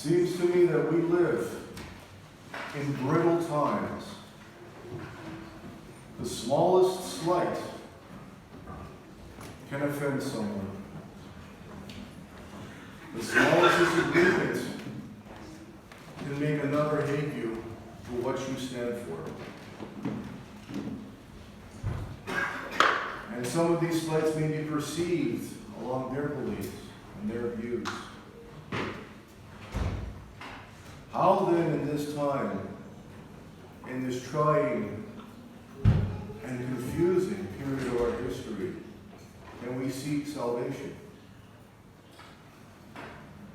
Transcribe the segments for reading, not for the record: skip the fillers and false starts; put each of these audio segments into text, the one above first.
Seems to me that we live in brittle times. The smallest slight can offend someone. The smallest disagreement can make another hate you for what you stand for. And some of these slights may be perceived along their beliefs and their views. How then in this time, in this trying and confusing period of our history, can we seek salvation?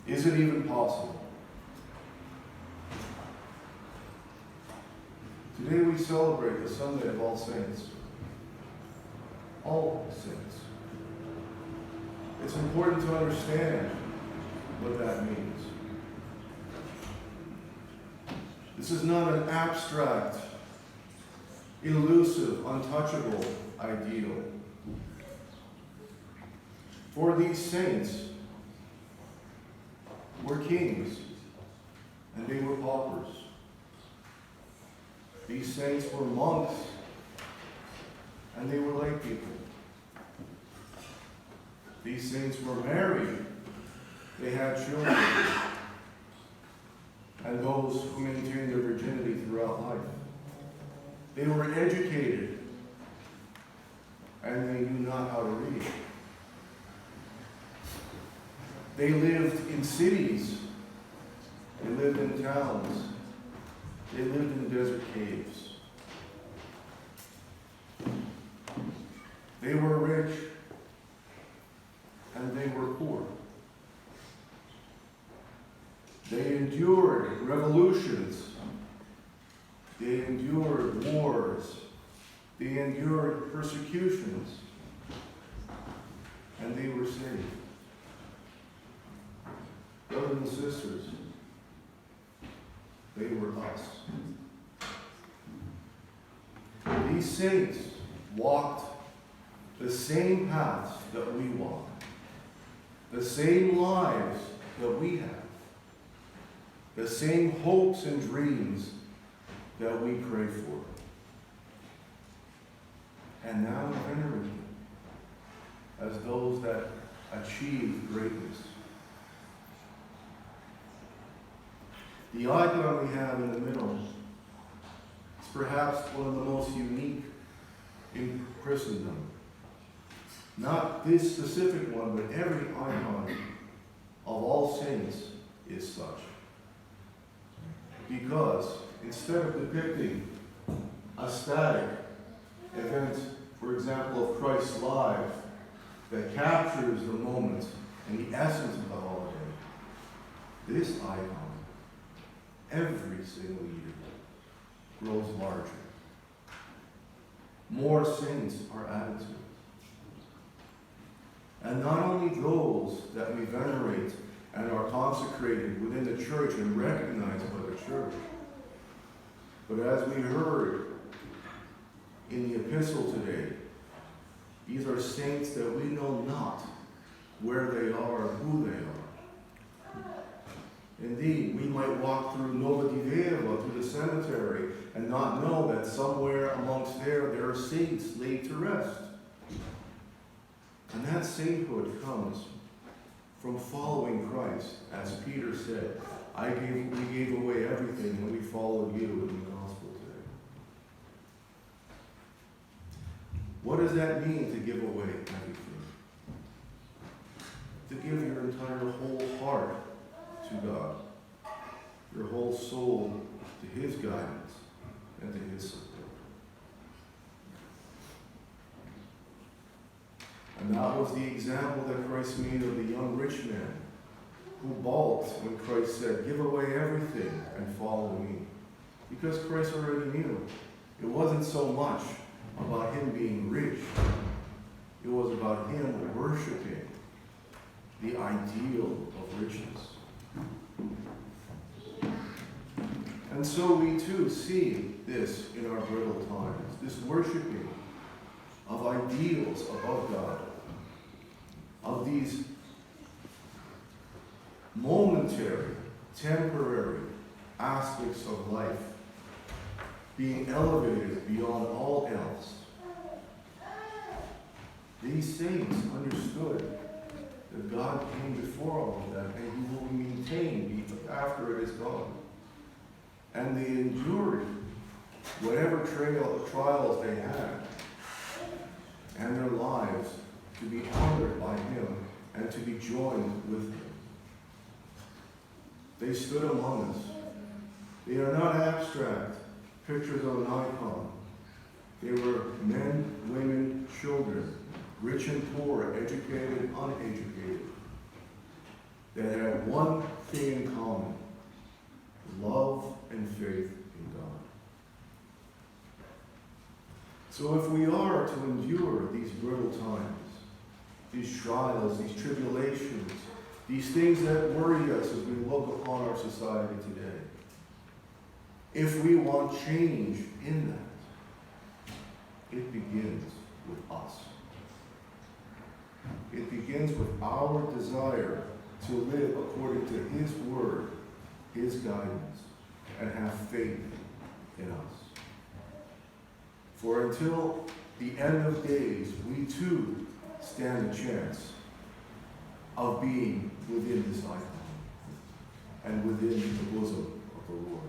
Is it even possible? Today we celebrate the Sunday of All Saints. All saints. It's important to understand what that means. This is not an abstract, elusive, untouchable ideal. For these saints were kings, and they were paupers. These saints were monks, and they were lay people. These saints were married. They had children. And those who maintained their virginity throughout life. They were educated, and they knew not how to read. They lived in cities. They lived in towns. They lived in desert caves. They were rich, and they were poor. They endured revolutions. They endured wars. They endured persecutions. And they were saved. Brothers and sisters, they were us. These saints walked the same paths that we walk, the same lives that we have, the same hopes and dreams that we pray for. And now venerate them as those that achieve greatness. The icon we have in the middle is perhaps one of the most unique in Christendom. Not this specific one, but every icon of all saints is such. Because instead of depicting a static event, for example, of Christ's life that captures the moment and the essence of the holiday, this icon, every single year, grows larger. More saints are added to it. And not only those that we venerate and are consecrated within the church and recognized by the church, but as we heard in the epistle today, these are saints that we know not where they are or who they are. Indeed, we might walk through Nova Diveva, through the cemetery, and not know that somewhere amongst there are saints laid to rest. And that sainthood comes from following Christ. As Peter said, we gave away everything and we followed you in the gospel today. What does that mean to give away everything? To give your entire whole heart to God, your whole soul to His guidance and to His support. And that was the example that Christ made of the young rich man who balked when Christ said, "Give away everything and follow me." Because Christ already knew. It wasn't so much about him being rich. It was about him worshiping the ideal of riches. And so we too see this in our brittle times, this worshiping of ideals above God, of these momentary temporary aspects of life being elevated beyond all else. These saints understood that God came before all of that, and He will maintain after it is gone. And they endured whatever trials they had, and their lives to be honored by Him and to be joined with Him. They stood among us. They are not abstract pictures of an icon. They were men, women, children, rich and poor, educated, uneducated, that had one thing in common: love and faith in God. So if we are to endure these brittle times, these trials, these tribulations, these things that worry us as we look upon our society today, if we want change in that, it begins with us. It begins with our desire to live according to His word, His guidance, and have faith in us. For until the end of days, we too stand a chance of being within this icon and within the bosom of the Lord.